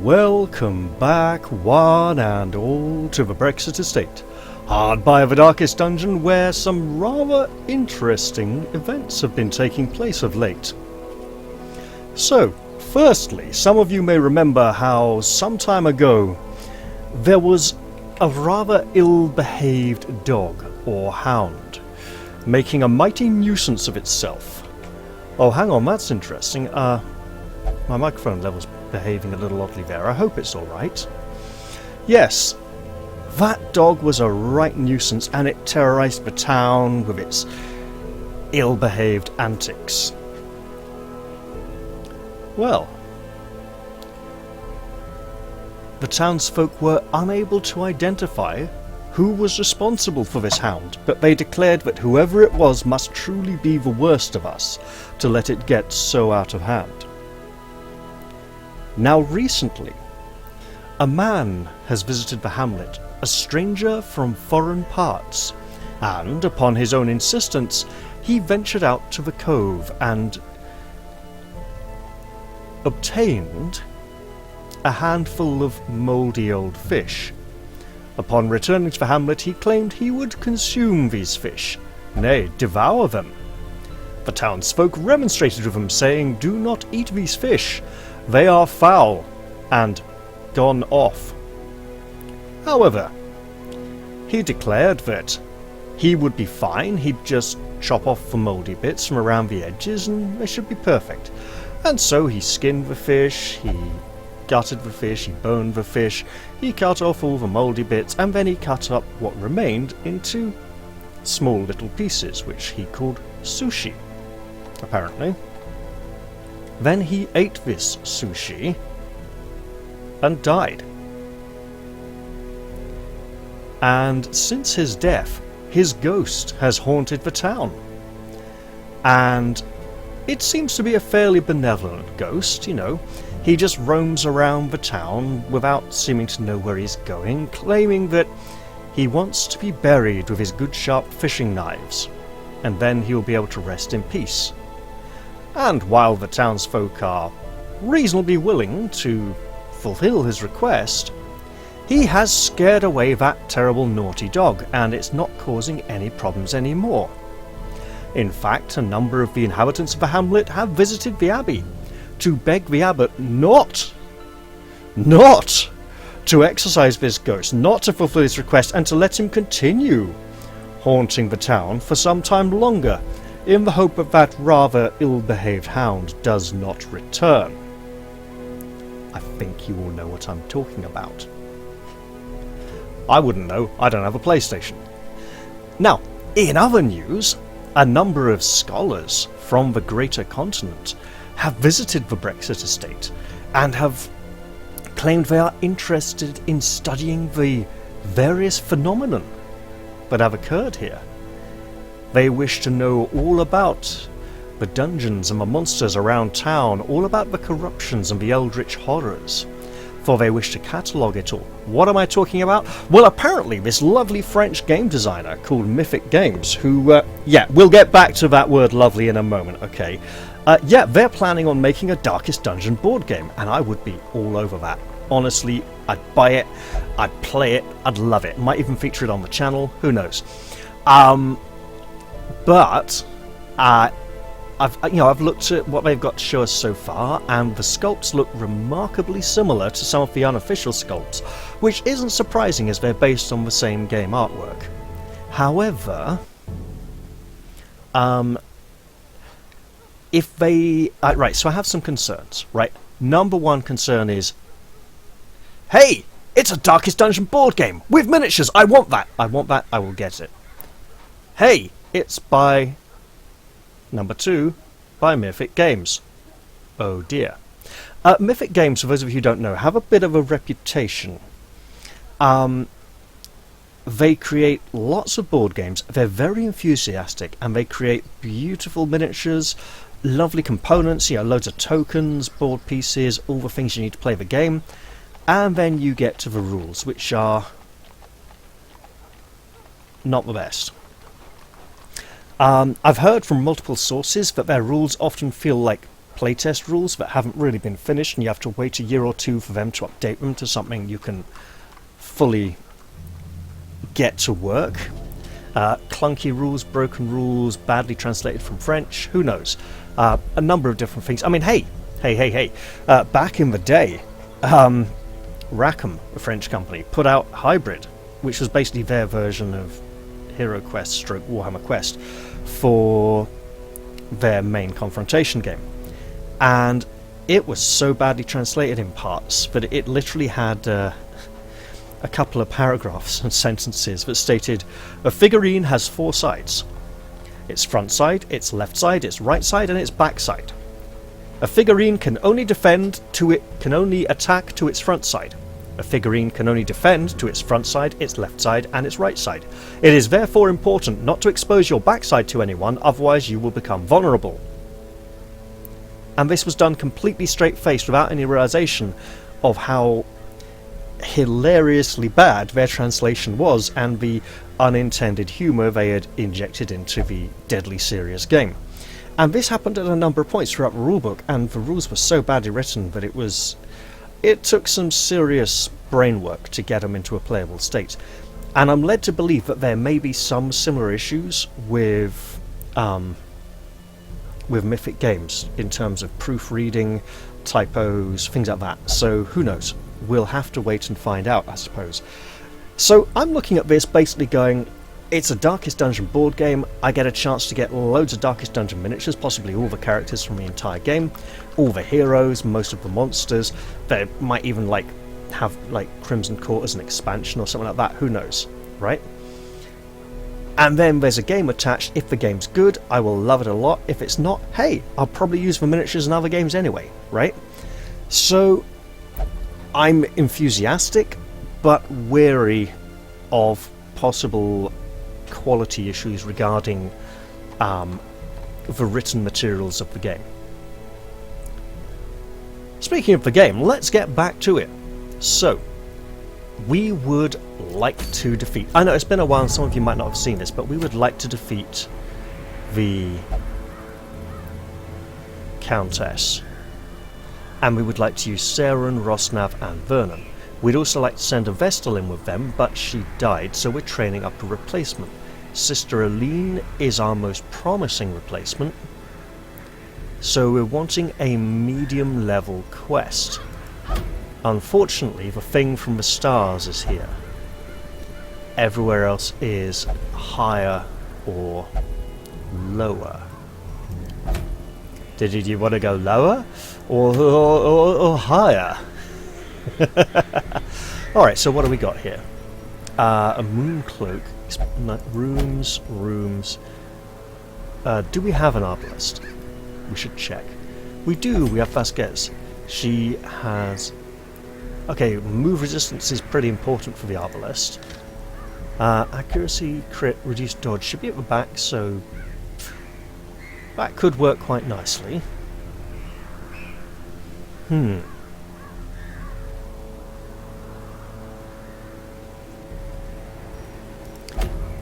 Welcome back, one and all, to the Brexit Estate, hard by the darkest dungeon where some rather interesting events have been taking place of late. So, firstly, some of you may remember how some time ago there was a rather ill-behaved dog or hound making a mighty nuisance of itself. Oh, hang on, that's interesting. My microphone level's behaving a little oddly there. I hope it's alright. Yes, that dog was a right nuisance and it terrorised the town with its ill-behaved antics. Well, the townsfolk were unable to identify who was responsible for this hound, but they declared that whoever it was must truly be the worst of us to let it get so out of hand. Now recently, a man has visited the hamlet, a stranger from foreign parts, and, upon his own insistence, he ventured out to the cove and obtained a handful of mouldy old fish. Upon returning to the hamlet, he claimed he would consume these fish, nay, devour them. The townsfolk remonstrated with him, saying, "Do not eat these fish. They are foul and gone off." However, he declared that he would be fine, he'd just chop off the mouldy bits from around the edges and they should be perfect. And so he skinned the fish, he gutted the fish, he boned the fish, he cut off all the mouldy bits, and then he cut up what remained into small little pieces, which he called sushi, apparently. Then he ate this sushi and died. And since his death, his ghost has haunted the town. And it seems to be a fairly benevolent ghost, you know. He just roams around the town without seeming to know where he's going, claiming that he wants to be buried with his good sharp fishing knives, and then he will be able to rest in peace. And while the townsfolk are reasonably willing to fulfill his request, he has scared away that terrible naughty dog, and it's not causing any problems anymore. In fact, a number of the inhabitants of the hamlet have visited the abbey to beg the abbot not to exorcise this ghost, not to fulfill his request, and to let him continue haunting the town for some time longer, in the hope that that rather ill-behaved hound does not return. I think you all know what I'm talking about. I wouldn't know, I don't have a PlayStation. Now, in other news, a number of scholars from the greater continent have visited the Brexit Estate and have claimed they are interested in studying the various phenomena that have occurred here. They wish to know all about the dungeons and the monsters around town, all about the corruptions and the eldritch horrors, for they wish to catalogue it all. What am I talking about? Well, apparently this lovely French game designer called Mythic Games, who, we'll get back to that word lovely in a moment, okay? They're planning on making a Darkest Dungeon board game, and I would be all over that. Honestly, I'd buy it, I'd play it, I'd love it. Might even feature it on the channel, who knows? But I've looked at what they've got to show us so far, and the sculpts look remarkably similar to some of the unofficial sculpts, which isn't surprising as they're based on the same game artwork. However, if they... right, so I have some concerns, right? Number one concern is, hey, it's a Darkest Dungeon board game with miniatures. I want that. I will get it. Hey, it's by... Number two, by Mythic Games. Oh dear. Mythic Games, for those of you who don't know, have a bit of a reputation. They create lots of board games, they're very enthusiastic, and they create beautiful miniatures, lovely components, loads of tokens, board pieces, all the things you need to play the game, and then you get to the rules, which are not the best. I've heard from multiple sources that their rules often feel like playtest rules that haven't really been finished, and you have to wait a year or two for them to update them to something you can fully get to work. Clunky rules, broken rules, badly translated from French, who knows? A number of different things. I mean, hey, back in the day, Rackham, a French company, put out Hybrid, which was basically their version of Hero Quest stroke Warhammer Quest for their main confrontation game. And it was so badly translated in parts that it literally had a couple of paragraphs and sentences that stated, a figurine has 4 sides. Its front side, its left side, its right side, and its back side. A figurine can only attack to its front side. A figurine can only defend to its front side, its left side, and its right side. It is therefore important not to expose your backside to anyone, otherwise you will become vulnerable. And this was done completely straight-faced without any realization of how hilariously bad their translation was and the unintended humour they had injected into the deadly serious game. And this happened at a number of points throughout the rulebook, and the rules were so badly written that it took some serious brain work to get them into a playable state. And I'm led to believe that there may be some similar issues with Mythic games in terms of proofreading, typos, things like that. So who knows? We'll have to wait and find out, I suppose. So I'm looking at this basically going, it's a Darkest Dungeon board game. I get a chance to get loads of Darkest Dungeon miniatures, possibly all the characters from the entire game, all the heroes, most of the monsters. They might even have Crimson Court as an expansion or something like that. Who knows, right? And then there's a game attached. If the game's good, I will love it a lot. If it's not, hey, I'll probably use the miniatures in other games anyway, right? So I'm enthusiastic, but wary of possible quality issues regarding the written materials of the game. Speaking of the game, let's get back to it. So, we would like to defeat... I know it's been a while and some of you might not have seen this, but we would like to defeat the Countess. And we would like to use Saren, Rosnav and Vernon. We'd also like to send a Vestal in with them, but she died, so we're training up a replacement. Sister Aline is our most promising replacement, so we're wanting a medium level quest. Unfortunately, the thing from the stars is here. Everywhere else is higher or lower. Did you want to go lower or higher? Alright, so what do we got here? A moon cloak. Rooms. Do we have an arbalist? We should check. We do, we have Vasquez. She has... Okay, move resistance is pretty important for the arbalist. Accuracy, crit, reduced dodge should be at the back, so that could work quite nicely.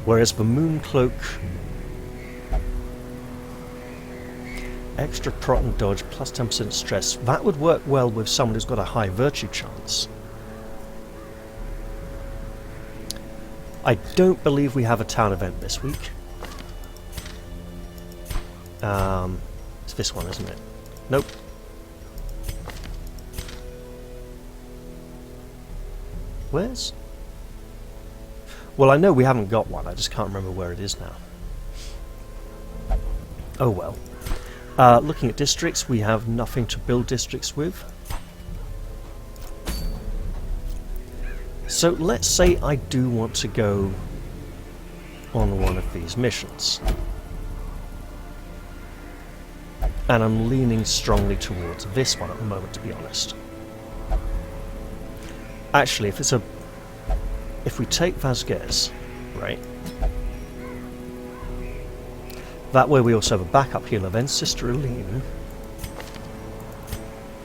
Whereas the moon cloak, extra prot and dodge plus 10% stress, that would work well with someone who's got a high virtue chance. I don't believe we have a town event this week. It's this one, isn't it? Nope. Where's... Well, I know we haven't got one, I just can't remember where it is now. Oh well. Looking at districts, we have nothing to build districts with. So let's say I do want to go on one of these missions. And I'm leaning strongly towards this one at the moment, to be honest. Actually, if we take Vasquez, right? That way we also have a backup healer, then Sister Aline.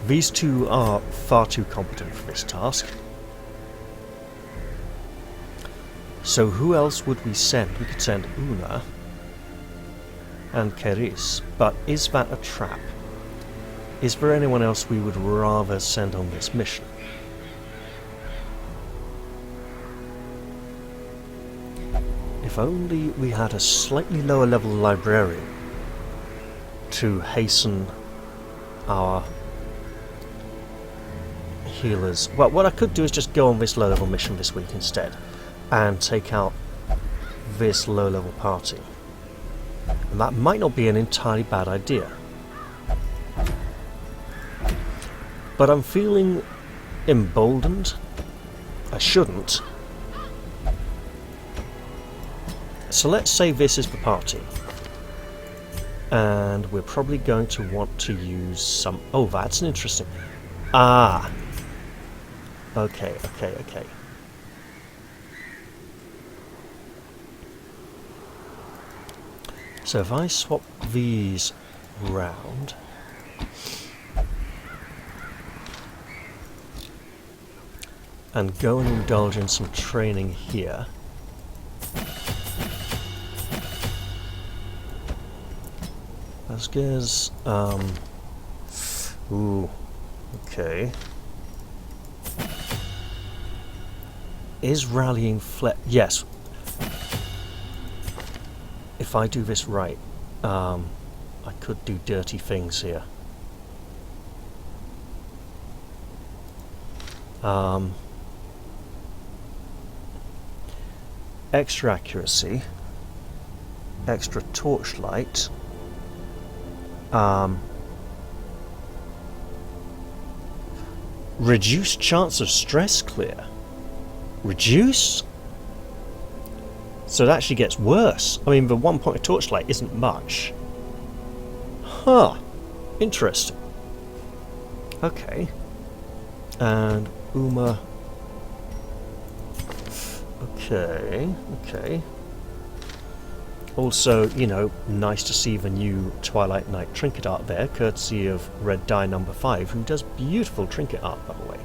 These two are far too competent for this task. So who else would we send? We could send Una and Keris, but is that a trap? Is there anyone else we would rather send on this mission? If only we had a slightly lower level librarian to hasten our healers. Well, what I could do is just go on this low level mission this week instead and take out this low level party. And that might not be an entirely bad idea. But I'm feeling emboldened. I shouldn't. So let's say this is the party. And we're probably going to want to use some... Oh, that's an interesting... Ah! Okay. So if I swap these round... and go and indulge in some training here... Vasquez, ooh, okay. Is rallying yes. If I do this right, I could do dirty things here. Extra accuracy, extra torchlight. Reduced chance of stress clear. Reduce? So it actually gets worse. I mean, the 1 point of torchlight isn't much. Huh. Interesting. Okay. And Uma. Okay. Also, you know, nice to see the new Twilight Night trinket art there, courtesy of Red Dye number 5, who does beautiful trinket art, by the way.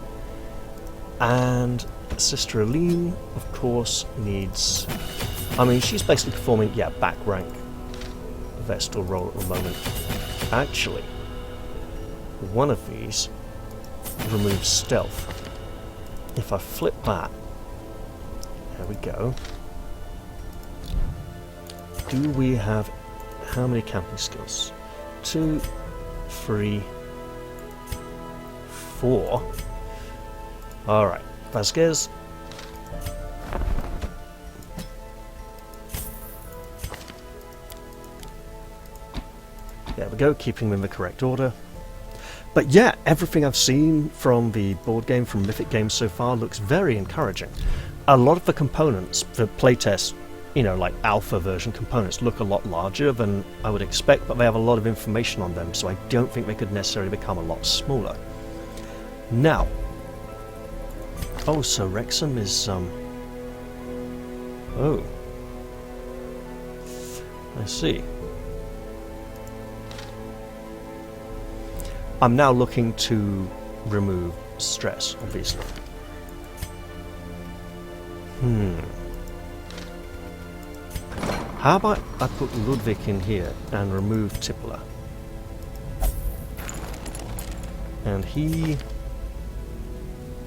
And Sister Aline, of course, needs... I mean, she's basically performing, yeah, back rank Vestal role at the moment. Actually, one of these removes stealth. If I flip that, there we go. Do we have how many camping skills? 2, 3, 4. Alright, Vasquez. There we go, keeping them in the correct order. But yeah, everything I've seen from the board game, from Mythic Games so far, looks very encouraging. A lot of the components for playtest, you know, like alpha version components, look a lot larger than I would expect, but they have a lot of information on them, so I don't think they could necessarily become a lot smaller. Now, oh, so Wrexham is, oh, I see. I'm now looking to remove stress, obviously. How about I put Ludwig in here and remove Tippler? And he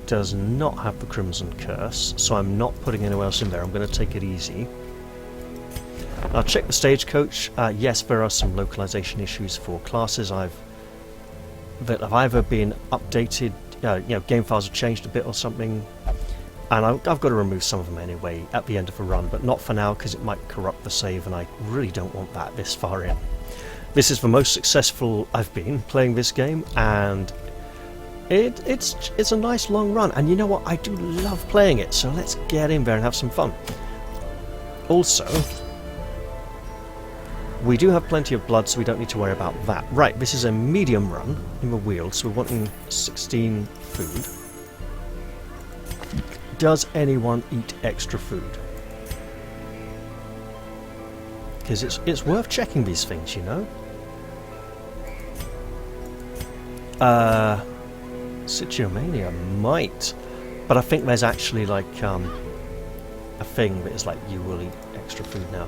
does not have the Crimson Curse, so I'm not putting anyone else in there. I'm going to take it easy. I'll check the stagecoach. Yes, there are some localization issues for classes that have either been updated, you know, game files have changed a bit or something, and I've got to remove some of them anyway at the end of the run, but not for now because it might corrupt the save, and I really don't want that this far in. This is the most successful I've been playing this game, and it's a nice long run, and you know what, I do love playing it, so let's get in there and have some fun. Also, we do have plenty of blood, so we don't need to worry about that. Right, this is a medium run in the wheel, so we're wanting 16 food. Does anyone eat extra food? Because it's worth checking these things, you know? Citromania might, but I think there's actually like a thing that is like, you will eat extra food now.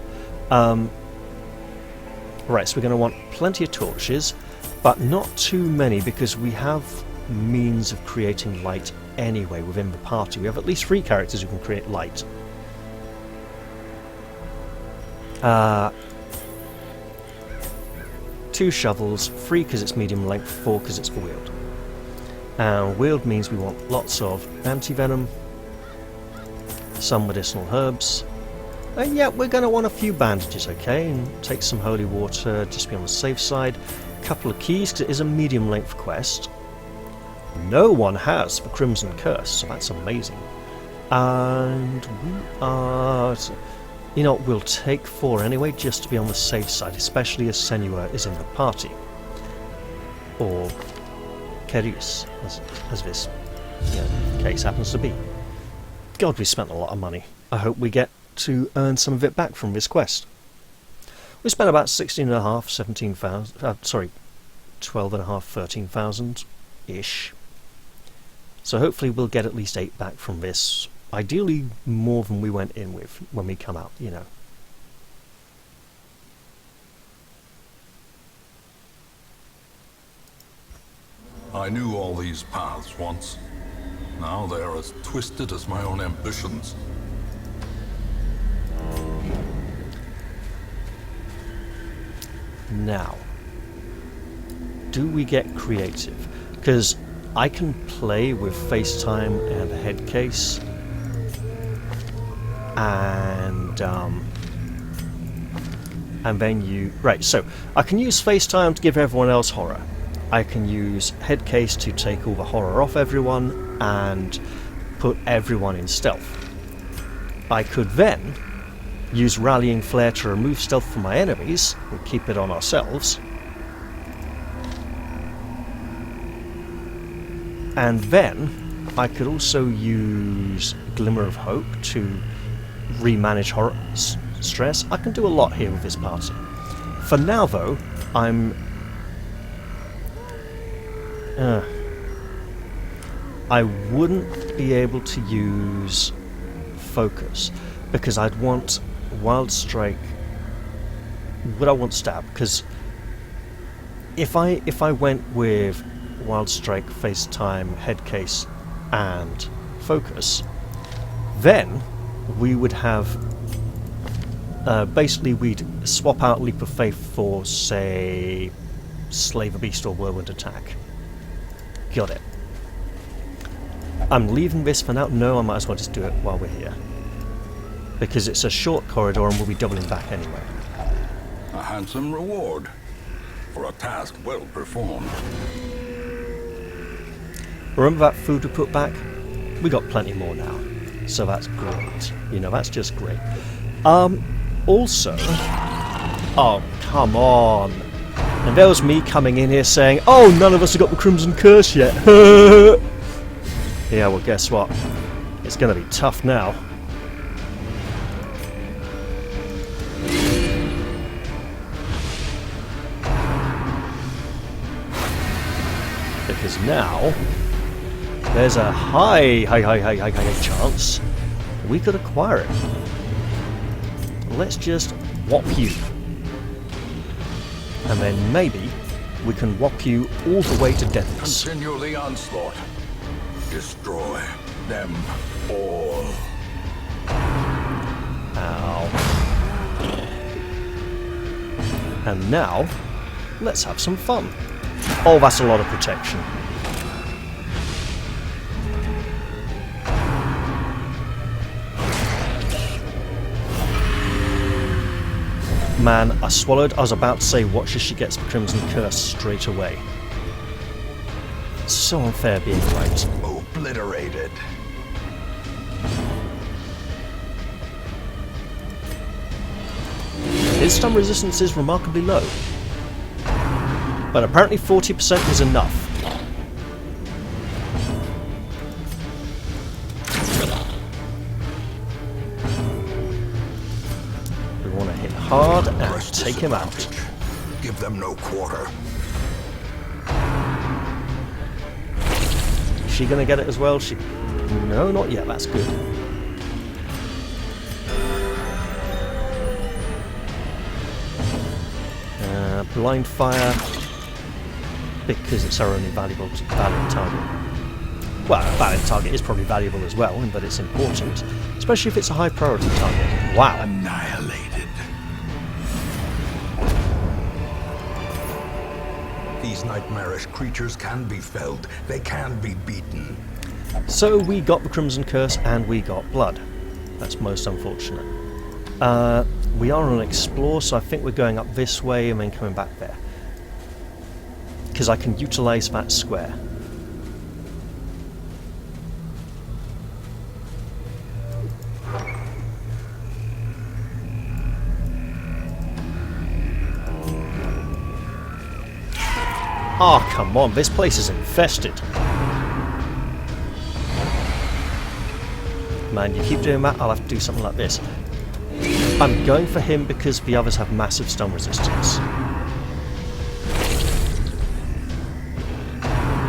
Right, so we're going to want plenty of torches, but not too many, because we have means of creating light anyway within the party. We have at least 3 characters who can create light. 2 shovels, 3 because it's medium length, 4 because it's for wield. And wield means we want lots of anti-venom, some medicinal herbs, and yeah, we're going to want a few bandages, okay, and take some holy water just to be on the safe side. A couple of keys because it is a medium length quest. No one has the Crimson Curse, so that's amazing. And we are... You know, we'll take 4 anyway, just to be on the safe side, especially as Senua is in the party. Or Kerius, as this case happens to be. God, we spent a lot of money. I hope we get to earn some of it back from this quest. We spent about 16.5, 17,000, sorry, 12.5, 13,000-ish. So hopefully we'll get at least 8 back from this. Ideally more than we went in with when we come out, you know. I knew all these paths once. Now they are as twisted as my own ambitions. Now, do we get creative? Because I can play with FaceTime and a head case, and then so I can use FaceTime to give everyone else horror. I can use head case to take all the horror off everyone and put everyone in stealth. I could then use rallying flare to remove stealth from my enemies and keep it on ourselves. And then I could also use Glimmer of Hope to remanage horror stress. I can do a lot here with this party. For now though, I wouldn't be able to use focus because I'd want Wild Strike. Would I want stab? Because if I went with Wild Strike, FaceTime, head case, and focus, then we would have basically we'd swap out Leap of Faith for, say, Slaver Beast or Whirlwind Attack. Got it. I'm leaving this for now. No, I might as well just do it while we're here, because it's a short corridor and we'll be doubling back anyway. A handsome reward for a task well performed. Remember that food we put back? We got plenty more now, so that's great. You know, that's just great. Also, oh come on! And there was me coming in here saying, "Oh, none of us have got the Crimson Curse yet." Yeah, well, guess what? It's going to be tough now. Because now there's a high chance we could acquire it. Let's just whop you. And then maybe we can whop you all the way to deaths. Continue the onslaught. Destroy them all. Ow. And now, let's have some fun. Oh, that's a lot of protection. Man, I swallowed. I was about to say, watch as she gets the Crimson Curse straight away. It's so unfair being right. Obliterated. His stun resistance is remarkably low, but apparently 40% is enough. We want to hit hard and take him out. Give them no quarter. Is she going to get it as well? No, not yet. That's good. Blind fire. because it's our only valid target. Well, a valid target is probably valuable as well, but it's important, especially if it's a high priority target. Wow. Annihilated. These nightmarish creatures can be felled. They can be beaten. So we got the Crimson Curse and we got blood. That's most unfortunate. We are on an explore, so I think we're going up this way and then coming back there. Because I can utilise that square. Oh, come on, this place is infested. Man, you keep doing that, I'll have to do something like this. I'm going for him because the others have massive stun resistance.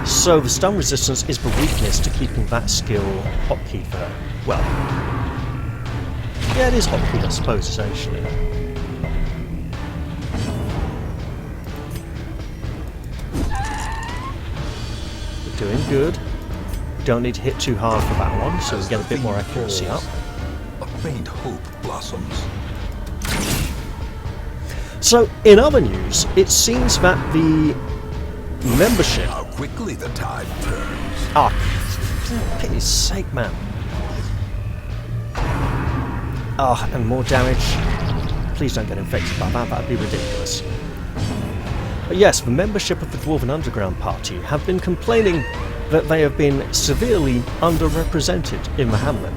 So the stun resistance is the weakness to keeping that skill hotkeyed for, well, yeah, it is hotkeyed, I suppose, essentially. We're doing good. Don't need to hit too hard for that one, so we get a bit more accuracy up. A faint hope blossoms. So, in other news, it seems that the membership... How quickly the tide turns. Ah, for pity's sake, man. Ah, and more damage. Please don't get infected by that, that'd be ridiculous. But yes, the membership of the Dwarven Underground Party have been complaining that they have been severely underrepresented in the hamlet,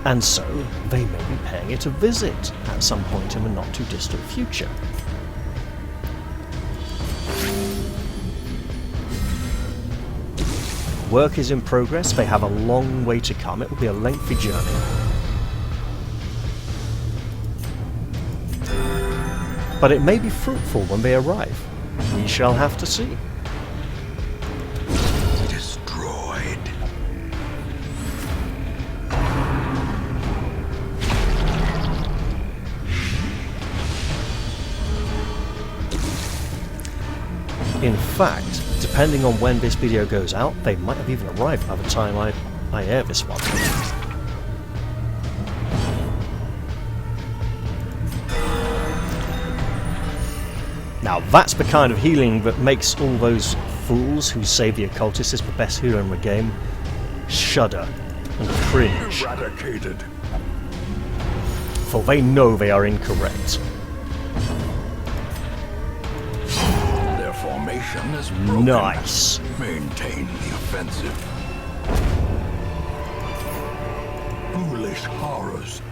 and so they may be paying it a visit at some point in the not too distant future. Work is in progress, they have a long way to come, it will be a lengthy journey. But it may be fruitful when they arrive. We shall have to see. Destroyed. In fact, depending on when this video goes out, they might have even arrived by the time I air this one. Now that's the kind of healing that makes all those fools who say the occultist is the best healer in the game shudder and cringe. Eradicated. For they know they are incorrect. Their formation is broken. Nice. Maintain the offensive. Foolish horrors.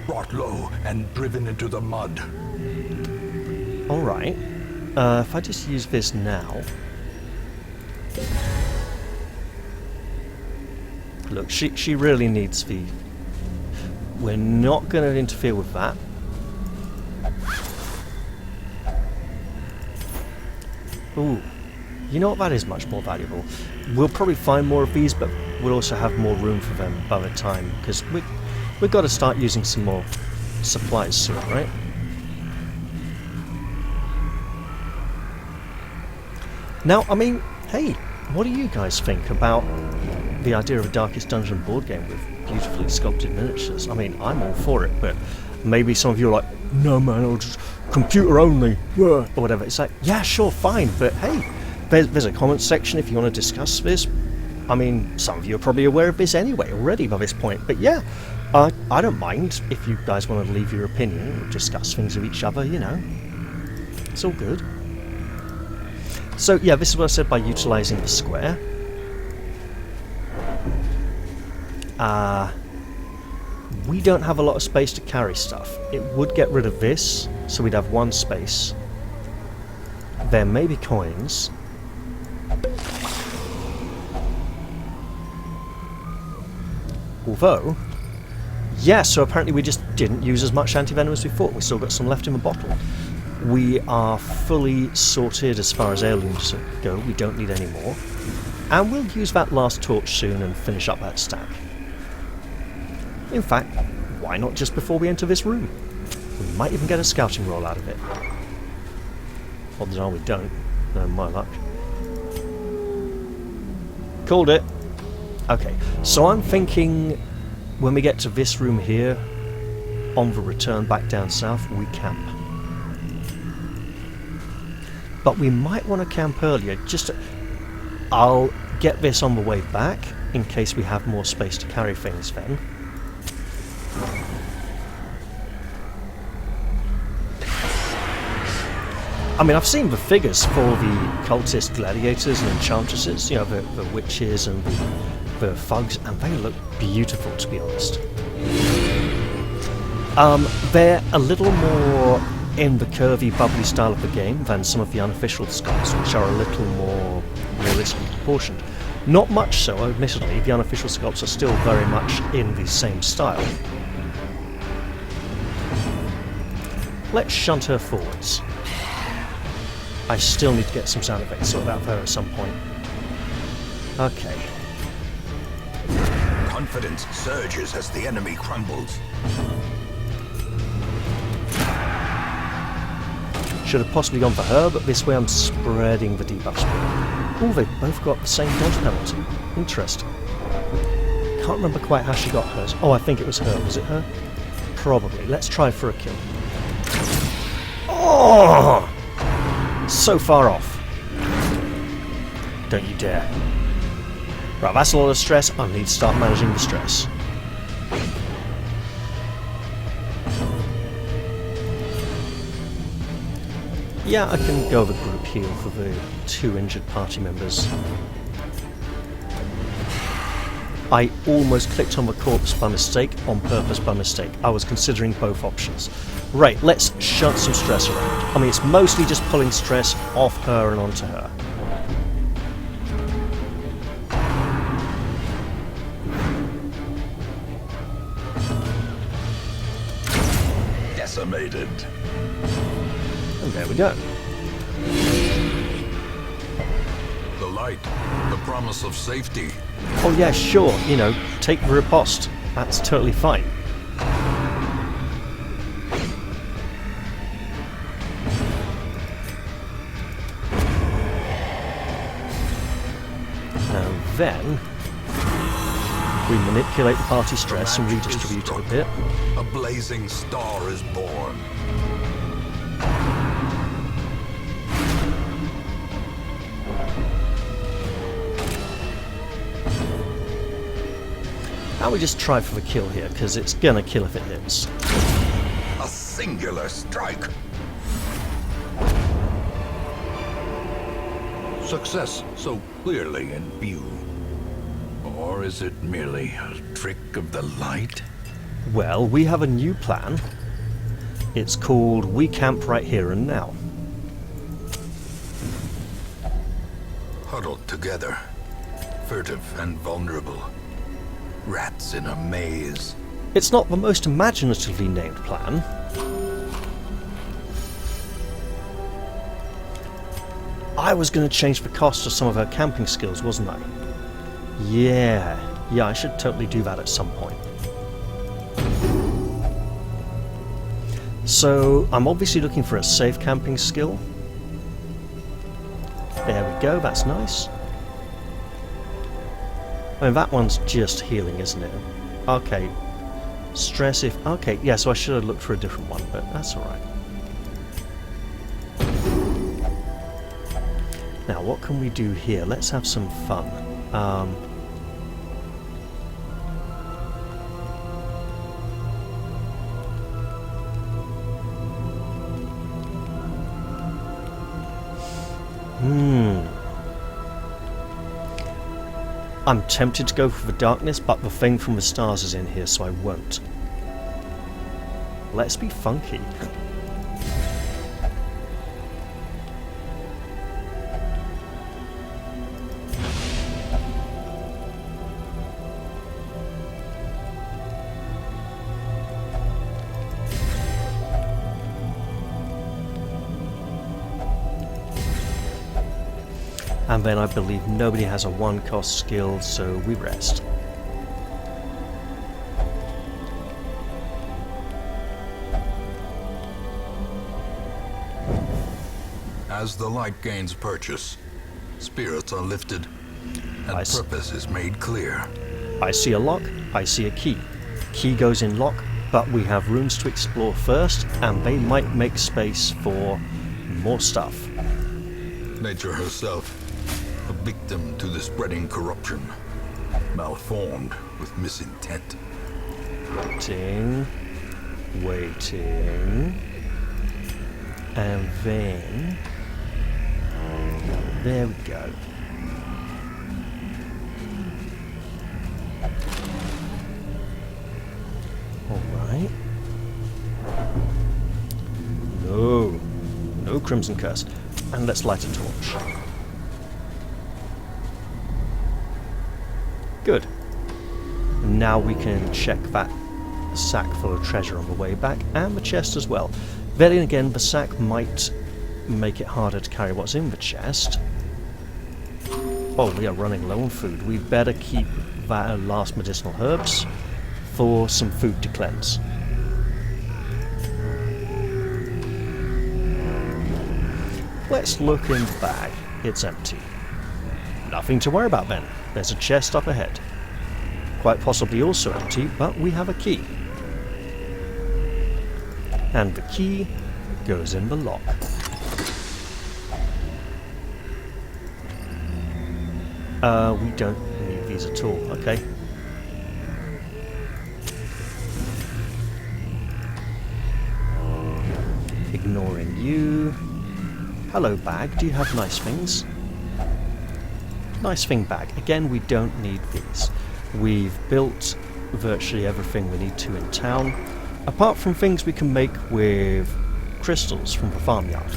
Brought low and driven into the mud. Alright. If I just use this now... Look, she really needs the... We're not going to interfere with that. Ooh. You know what? That is much more valuable. We'll probably find more of these, but we'll also have more room for them by the time, because we've got to start using some more supplies soon, right? Now, I mean, hey, what do you guys think about the idea of a Darkest Dungeon board game with beautifully sculpted miniatures? I mean, I'm all for it, but maybe some of you are like, no man, I'll just computer only, or whatever. It's like, yeah, sure, fine, but hey, there's a comment section if you want to discuss this. I mean, some of you are probably aware of this anyway already by this point, but yeah, I don't mind if you guys want to leave your opinion or discuss things with each other, you know. It's all good. So yeah, this is what I said by utilising the square. We don't have a lot of space to carry stuff. It would get rid of this, so we'd have one space. There may be coins. Although, yeah, so apparently we just didn't use as much anti-venom as we thought. We still got some left in the bottle. We are fully sorted as far as heirlooms go, we don't need any more. And we'll use that last torch soon and finish up that stack. In fact, why not just before we enter this room? We might even get a scouting roll out of it. Odds are we don't, no, my luck. Called it. Okay, so I'm thinking when we get to this room here, on the return back down south, we camp. But we might want to camp earlier. I'll get this on the way back in case we have more space to carry things then. I mean, I've seen the figures for the cultist gladiators and enchantresses, you know, the witches and the thugs, and they look beautiful, to be honest. They're a little more in the curvy, bubbly style of the game than some of the unofficial sculpts, which are a little more realistically proportioned. Not much so, admittedly. The unofficial sculpts are still very much in the same style. Let's shunt her forwards. I still need to get some sound effects sorted out there at some point. Okay. Confidence surges as the enemy crumbles. Should have possibly gone for her, but this way I'm spreading the debuff spread. Oh, they've both got the same dodge penalty. Interesting. Can't remember quite how she got hers. Oh, I think it was her. Was it her? Probably. Let's try for a kill. Oh! So far off. Don't you dare. Right, that's a lot of stress. I need to start managing the stress. Yeah, I can go the group heal for the 2 injured party members. I almost clicked on the corpse by mistake, on purpose by mistake. I was considering both options. Right, let's shunt some stress around. I mean, it's mostly just pulling stress off her and onto her. Decimated. And there we go. The light, the promise of safety. Oh yeah, sure, you know, take the riposte. That's totally fine. And then we manipulate the party stress and redistribute it a bit. A blazing star is born. Now we just try for the kill here, because it's gonna kill if it hits. A singular strike. Success so clearly in view. Or is it merely a trick of the light? Well, we have a new plan. It's called We Camp Right Here and Now. Huddled together, furtive and vulnerable. Rats in a maze. It's not the most imaginatively named plan. I was going to change the cost of some of her camping skills, wasn't I? Yeah, I should totally do that at some point. So, I'm obviously looking for a safe camping skill. There we go, that's nice. I mean, that one's just healing, isn't it? Okay. Stress if... Okay, yeah, so I should have looked for a different one, but that's alright. Now, what can we do here? Let's have some fun. I'm tempted to go for the darkness, but the thing from the stars is in here, so I won't. Let's be funky. And then I believe nobody has a 1-cost skill, so we rest. As the light gains purchase, spirits are lifted, and I purpose is made clear. I see a lock, I see a key. Key goes in lock, but we have rooms to explore first, and they might make space for more stuff. Nature herself, a victim to the spreading corruption, malformed with misintent. Waiting, waiting, and then there we go. Alright. No Crimson Curse. And let's light a torch. Good. Now we can check that sack full of treasure on the way back, and the chest as well. Then again, the sack might make it harder to carry what's in the chest. Oh, we are running low on food. We better keep that last medicinal herbs for some food to cleanse. Let's look in the bag. It's empty. Nothing to worry about then. There's a chest up ahead. Quite possibly also empty, but we have a key. And the key goes in the lock. We don't need these at all. Okay. Ignoring you. Hello, bag. Do you have nice things? Nice thing bag. Again, we don't need these. We've built virtually everything we need to in town, apart from things we can make with crystals from the farmyard.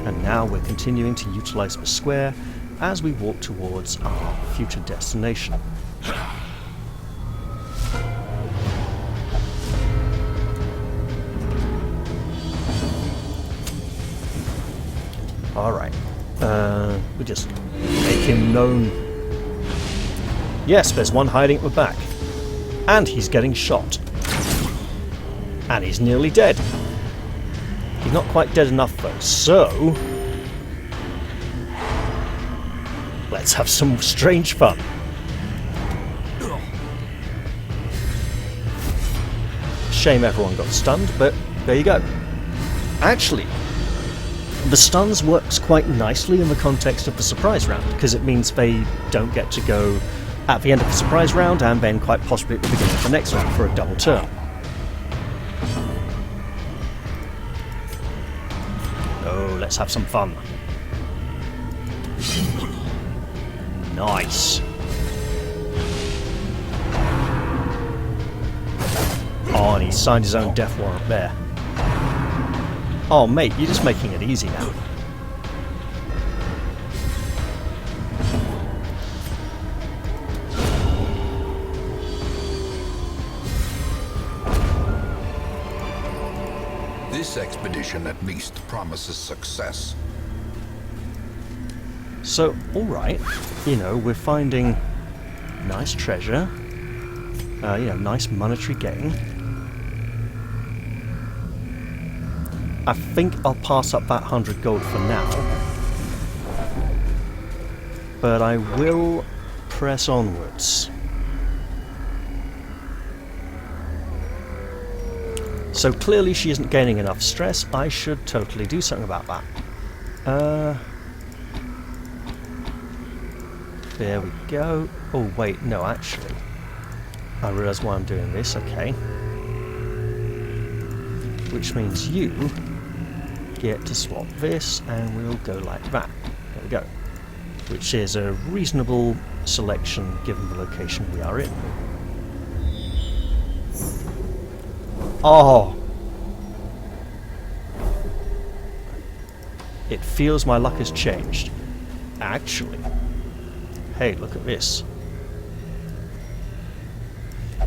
And now we're continuing to utilize the square as we walk towards our future destination. Alright, we just make him known. Yes, there's one hiding at the back. And he's getting shot. And he's nearly dead. He's not quite dead enough though, so let's have some strange fun. Shame everyone got stunned, but there you go. Actually, the stuns works quite nicely in the context of the surprise round, because it means they don't get to go at the end of the surprise round and then quite possibly at the beginning of the next round for a double turn. Oh, let's have some fun. Nice. Oh, and he signed his own death warrant there. Oh, mate, you're just making it easy now. This expedition at least promises success. So, alright, you know, we're finding nice treasure, nice monetary gain. I think I'll pass up that 100 gold for now, but I will press onwards. So clearly she isn't gaining enough stress. I should totally do something about that. There we go. Oh wait, no, actually, I realise why I'm doing this. Okay, which means you get to swap this, and we'll go like that. There we go. Which is a reasonable selection given the location we are in. Oh! It feels my luck has changed. Actually. Hey, look at this.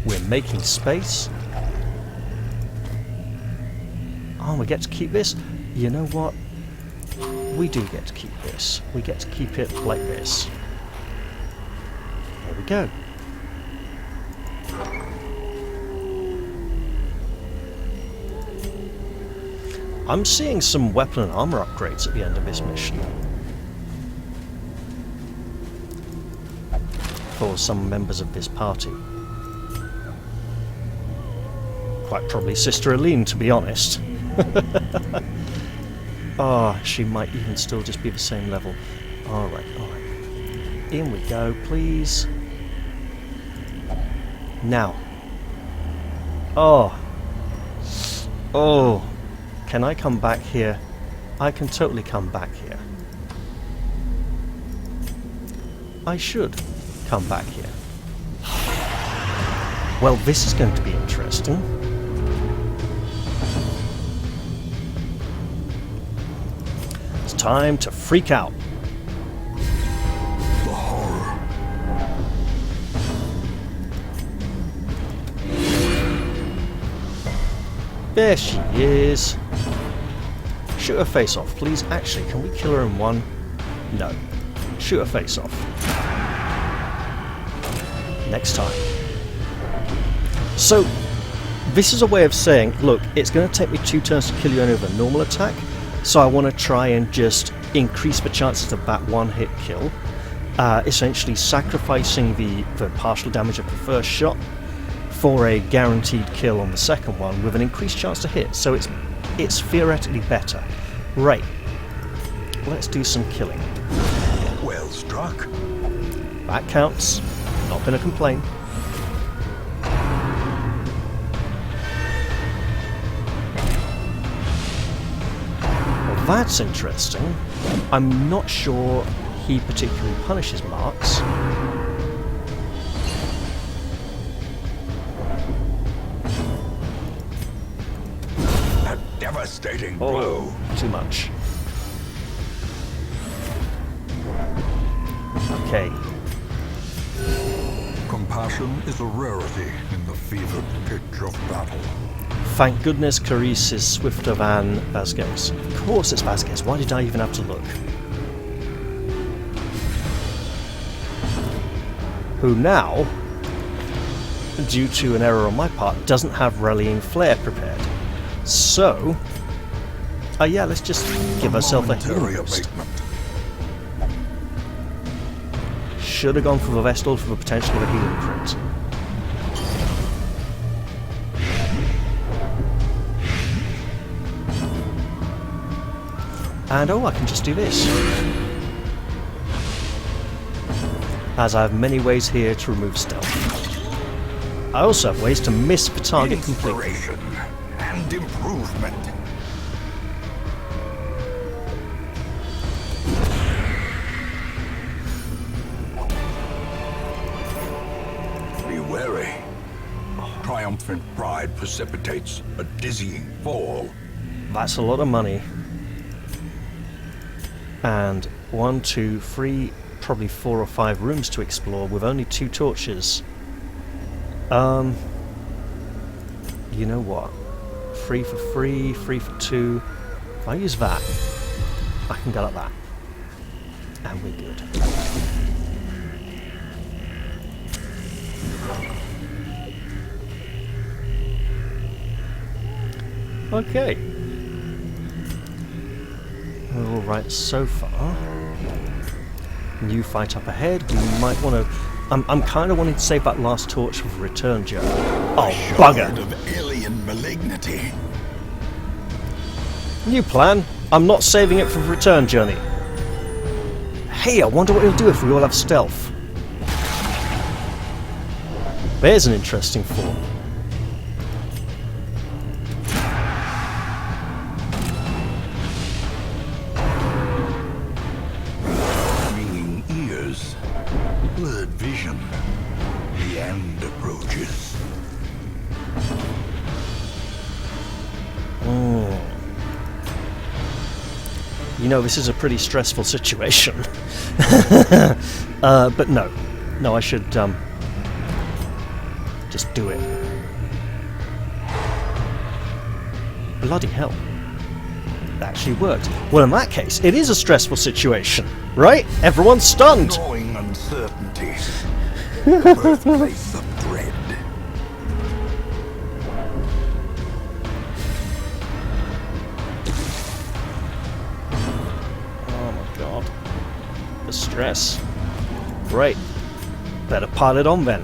We're making space. Oh, we get to keep this? You know what? We do get to keep this. We get to keep it like this. There we go. I'm seeing some weapon and armor upgrades at the end of this mission. for some members of this party. Quite probably Sister Aline, to be honest. Ah, she might even still just be the same level. Alright, alright. In we go, please. Now. Oh. Oh. Can I come back here? I can totally come back here. I should come back here. Well, this is going to be interesting. It's time to freak out. The horror. There she is. Shoot her face off, please. Actually, can we kill her in one? No. Shoot her face off. Next time. So, this is a way of saying, look, it's going to take me 2 turns to kill you over a normal attack, so I want to try and just increase the chances of that one-hit kill, essentially sacrificing the partial damage of the first shot for a guaranteed kill on the second one with an increased chance to hit, so it's theoretically better. Right. Let's do some killing. Well struck. That counts. Not gonna complain. Well, that's interesting. I'm not sure he particularly punishes marks. A devastating blow. Too much. Okay. Compassion is a rarity in the fevered pitch of battle. Thank goodness Clarice is swifter than Vasquez. Of course it's Vasquez. Why did I even have to look? Who now, due to an error on my part, doesn't have Rallying Flare prepared. So, yeah, let's just give ourselves a healing boost. Should have gone for the Vestal for the potential of a healing crit. And oh, I can just do this. As I have many ways here to remove stealth. I also have ways to miss the target completely. Inspiration and improvement. Be wary. Triumphant pride precipitates a dizzying fall. That's a lot of money. And 1, 2, 3, probably 4 or 5 rooms to explore with only 2 torches. You know what? 3 for 3, 3 for 2. If I use that, I can go like that. And we're good. Okay. Alright, so far. New fight up ahead. We might want to... I'm kind of wanting to save that last torch for the return journey. Oh, bugger! Of alien malignity. New plan. I'm not saving it for the return journey. Hey, I wonder what he'll do if we all have stealth. There's an interesting form. Ringing ears. Blurred vision. The end approaches. You know, this is a pretty stressful situation. But no. No, I should, just do it. Bloody hell. That actually worked. Well, in that case, it is a stressful situation, right? Everyone's stunned! Gnawing uncertainty. Birthplace of dread. Oh my god. The stress. Right. Better pile it on then.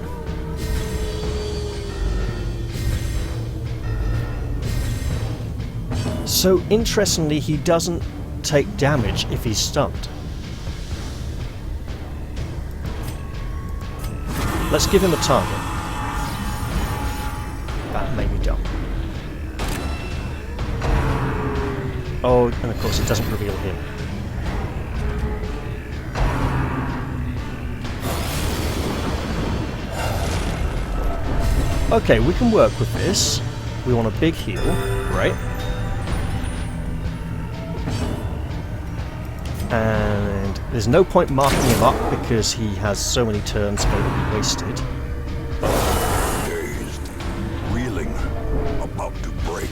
So interestingly, he doesn't take damage if he's stunned. Let's give him a target. That may be dumb. Oh, and of course it doesn't reveal him. Okay, we can work with this. We want a big heal, right? And there's no point marking him up because he has so many turns that will be wasted. Dazed, reeling, about to break.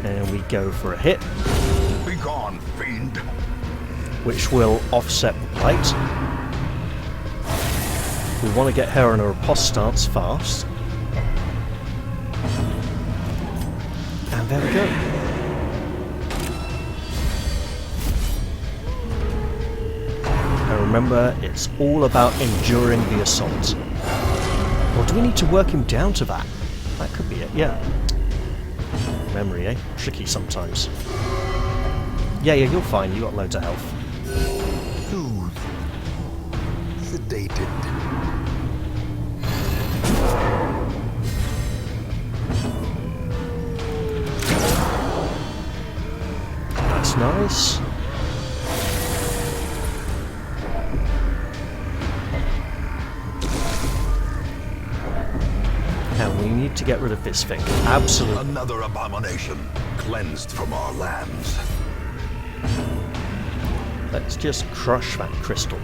And we go for a hit, Be gone, fiend. which will offset the blight. We want to get her in a riposte stance fast. And there we go. And remember, it's all about enduring the assault. Or do we need to work him down to that? That could be it, yeah. Memory, eh? Tricky sometimes. Yeah, you're fine. You got loads of health. Soothed. Sedated. That's nice. And we need to get rid of this thing. Absolutely. Another abomination, cleansed from our lands. Let's just crush that crystal.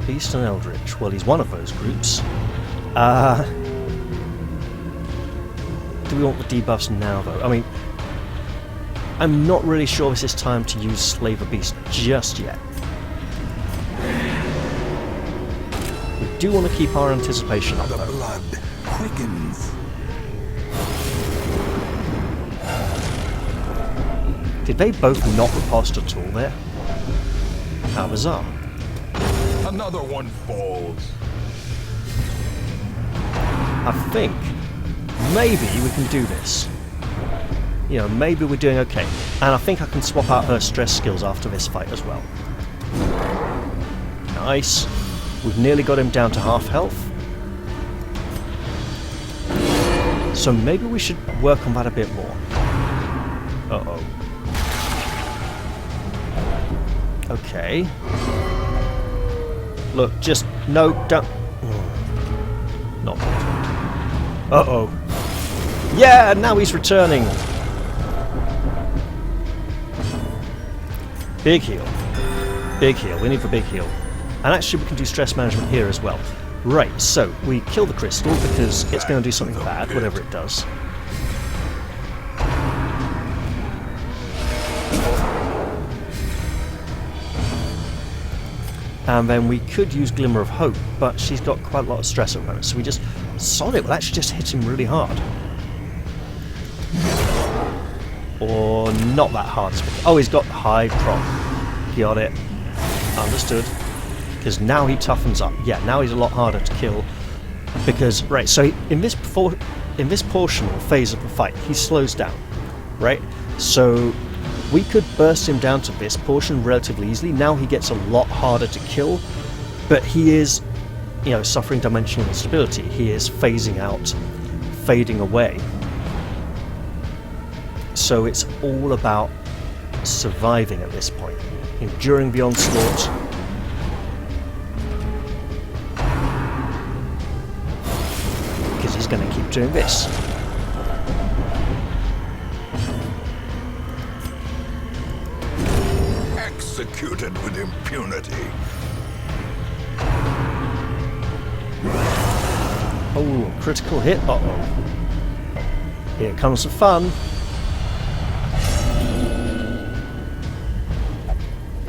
Beast and Eldritch. Well, he's one of those groups. Do we want the debuffs now, though? I mean, I'm not really sure this is time to use Slaver Beast just yet. We do want to keep our anticipation up, The though. blood quickens. Did they both not riposte at all there? How bizarre. Another one falls. I think maybe we can do this. You know, maybe we're doing okay. And I think I can swap out her stress skills after this fight as well. Nice. We've nearly got him down to half health. So maybe we should work on that a bit more. Uh-oh. Okay. Look, just... no, don't... Not good. Uh-oh. Yeah, now he's returning. Big heal. Big heal. We need the big heal. And actually we can do stress management here as well. Right, so we kill the crystal because it's going to do something bad, whatever it does. And then we could use Glimmer of Hope, but she's got quite a lot of stress at the moment, so we just... sod it, we'll actually just hit him really hard. Or not that hard. Oh, he's got high proc. Got it. Understood. Because now he toughens up. Yeah, now he's a lot harder to kill. Because, right, so in this portion or phase of the fight, he slows down. Right? So we could burst him down to this portion relatively easily. Now he gets a lot harder to kill, but he is, you know, suffering dimensional instability. He is phasing out, fading away. So it's all about surviving at this point, enduring the onslaught. Because he's going to keep doing this. Executed with impunity. Oh, critical hit. Uh-oh. Here comes the fun.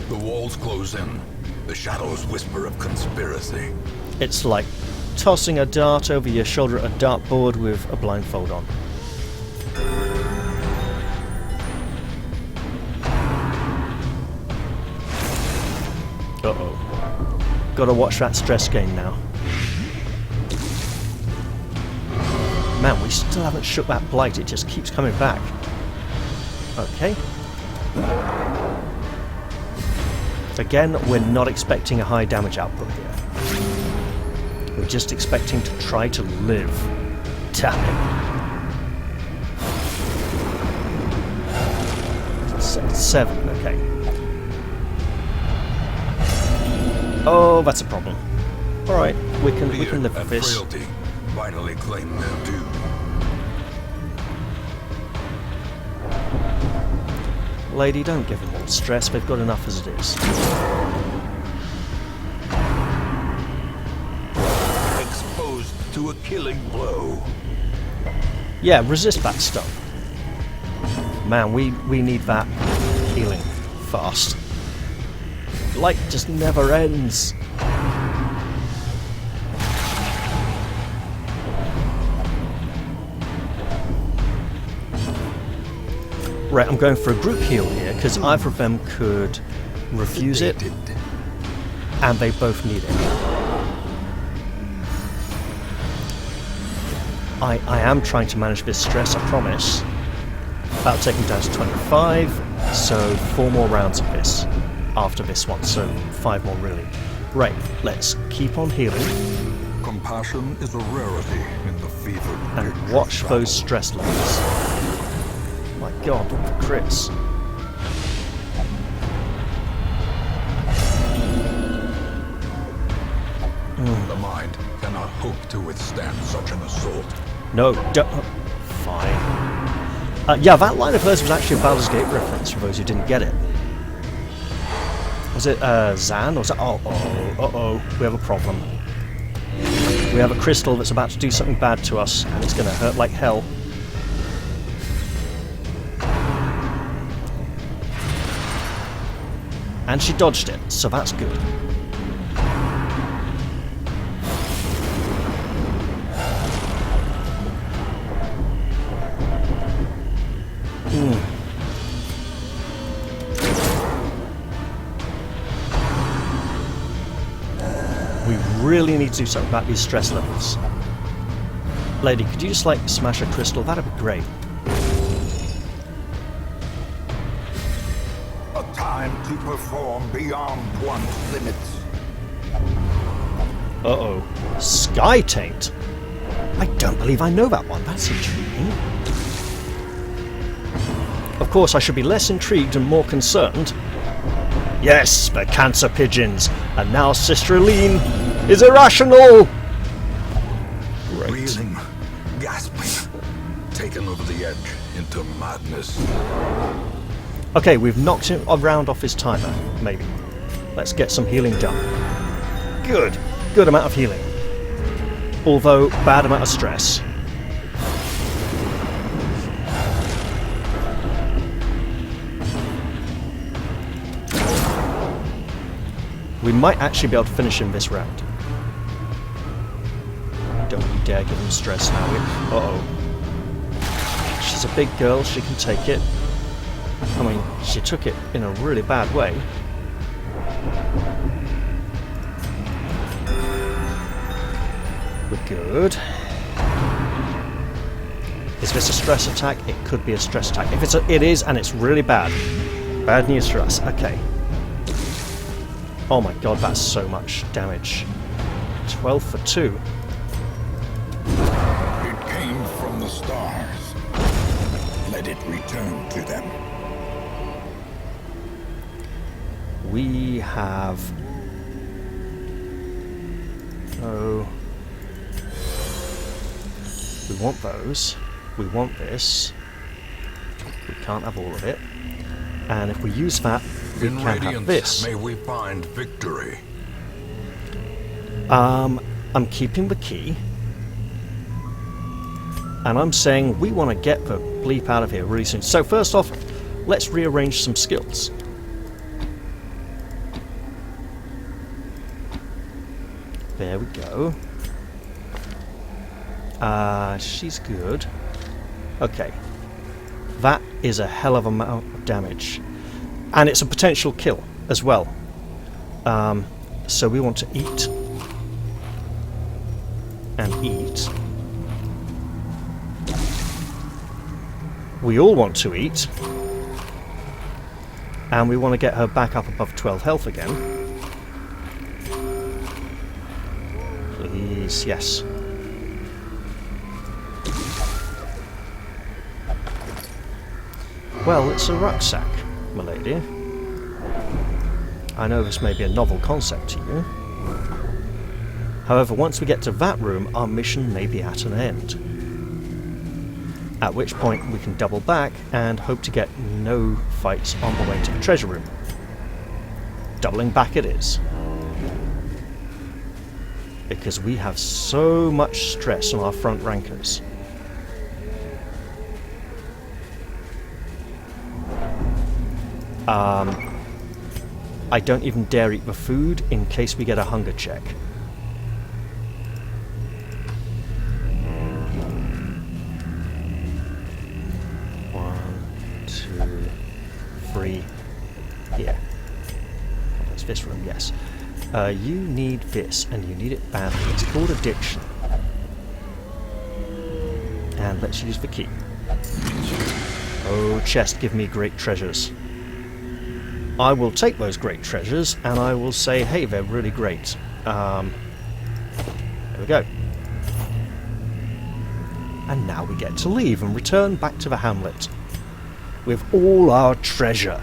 The walls close in. The shadows whisper of conspiracy. It's like tossing a dart over your shoulder at a dartboard with a blindfold on. Uh-oh. Gotta watch that stress gain now. Man, we still haven't shook that blight. It just keeps coming back. Okay. Again, we're not expecting a high damage output here. We're just expecting to try to live. Damn it. 7, okay. Oh, that's a problem. Alright, we can live with this. Frailty finally claim their due. Lady, don't give them all stress. They've got enough as it is. Exposed to a killing blow. Yeah, resist that stuff. Man, we need that healing fast. Light just never ends. Right, I'm going for a group heal here, because either of them could refuse it, and they both need it. I am trying to manage this stress, I promise. That'll take me down to 25, so 4 more rounds of this after this one, so 5 more really. Right, let's keep on healing. Compassion is a rarity in the fevered And pitch watch of those stress levels. My god, the crits. The mind cannot hope to withstand such an assault. No, don't. Fine. Yeah, that line of hers was actually a Baldur's Gate reference for those who didn't get it. Was it Zan? Or was it? Uh-oh, we have a problem. We have a crystal that's about to do something bad to us, and it's going to hurt like hell. And she dodged it, so that's good. We really need to do something about these stress levels. Lady, could you just like smash a crystal? That'd be great. A time to perform beyond one's limits. Uh-oh. Sky Taint? I don't believe I know that one. That's intriguing. Of course, I should be less intrigued and more concerned. Yes, the cancer pigeons. And now Sister Aline is irrational! Great. Reeling, gasping, taken over the edge into madness. Okay, we've knocked him around off his timer, maybe. Let's get some healing done. Good. Good amount of healing. Although, bad amount of stress. We might actually be able to finish him this round. Don't you dare give him stress now. Uh-oh. She's a big girl, she can take it. I mean, she took it in a really bad way. We're good. Is this a stress attack? It could be a stress attack. If it is, and it's really bad. Bad news for us. Okay. Oh my god, that's so much damage. 12 for 2. It came from the stars. Let it return to them. We have... Oh... We want those. We want this. We can't have all of it. And if we use that, we In can have Radiance, this. may we find victory. I'm keeping the key. And I'm saying we want to get the bleep out of here really soon. So first off, let's rearrange some skills. There we go. She's good. Okay. That is a hell of a amount of damage. And it's a potential kill as well. So we want to eat. And eat. We all want to eat. And we want to get her back up above 12 health again. Please, yes. Well, it's a rucksack, my lady. I know this may be a novel concept to you. However, once we get to that room, our mission may be at an end. At which point we can double back and hope to get no fights on the way to the treasure room. Doubling back it is. Because we have so much stress on our front rankers. I don't even dare eat the food in case we get a hunger check. Here. That's this room, yes. You need this, and you need it badly. It's called addiction. And let's use the key. Oh, chest, give me great treasures. I will take those great treasures, and I will say, hey, they're really great. There we go. And now we get to leave and return back to the hamlet. With all our treasure.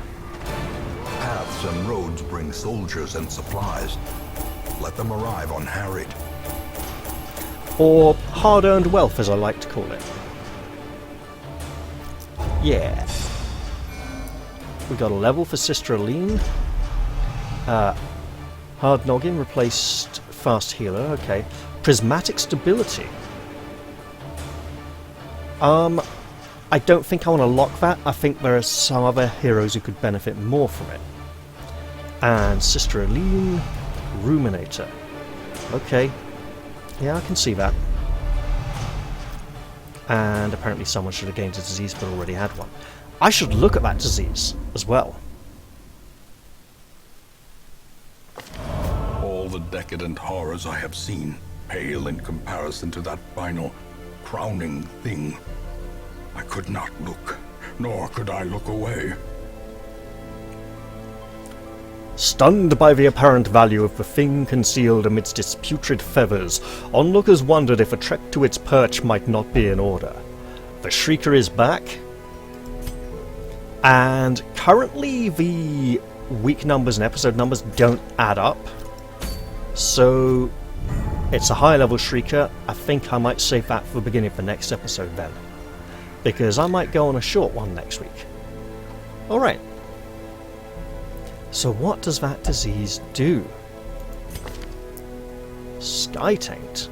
Paths and roads bring soldiers and supplies. Let them arrive unharried. Or hard-earned wealth, as I like to call it. Yeah. We got a level for Sister Aline. Hard Noggin replaced Fast Healer, okay. Prismatic Stability. I don't think I want to lock that. I think there are some other heroes who could benefit more from it. And Sister Aline, Ruminator. Okay. Yeah, I can see that. And apparently someone should have gained a disease but already had one. I should look at that disease as well. All the decadent horrors I have seen pale in comparison to that final, crowning thing. I could not look, nor could I look away. Stunned by the apparent value of the thing concealed amidst its putrid feathers, onlookers wondered if a trek to its perch might not be in order. The Shrieker is back, and currently the week numbers and episode numbers don't add up, so it's a high-level Shrieker. I think I might save that for the beginning of the next episode then, because I might go on a short one next week. Alright. So what does that disease do? Sky Taint.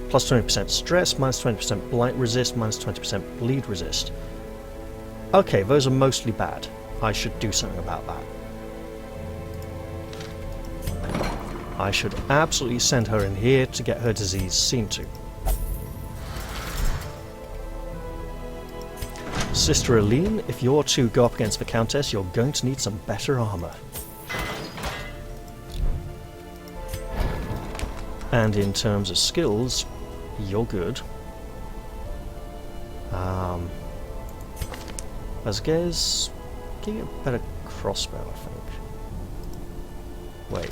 Plus 20% stress, minus 20% blight resist, minus 20% bleed resist. Okay, those are mostly bad. I should do something about that. I should absolutely send her in here to get her disease seen to. Sister Aline, if you're to go up against the Countess, you're going to need some better armor. And in terms of skills, you're good. Vasquez, give you a better crossbow, I think. Wait.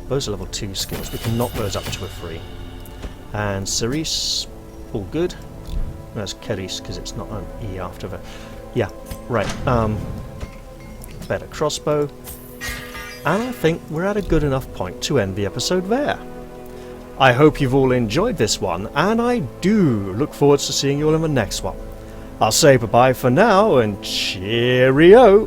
Those are level 2 skills. We can knock those up to a 3. And Cerise, all good. That's Keris, because it's not an E after the... Yeah, right. Better crossbow. And I think we're at a good enough point to end the episode there. I hope you've all enjoyed this one, and I do look forward to seeing you all in the next one. I'll say bye-bye for now, and cheerio!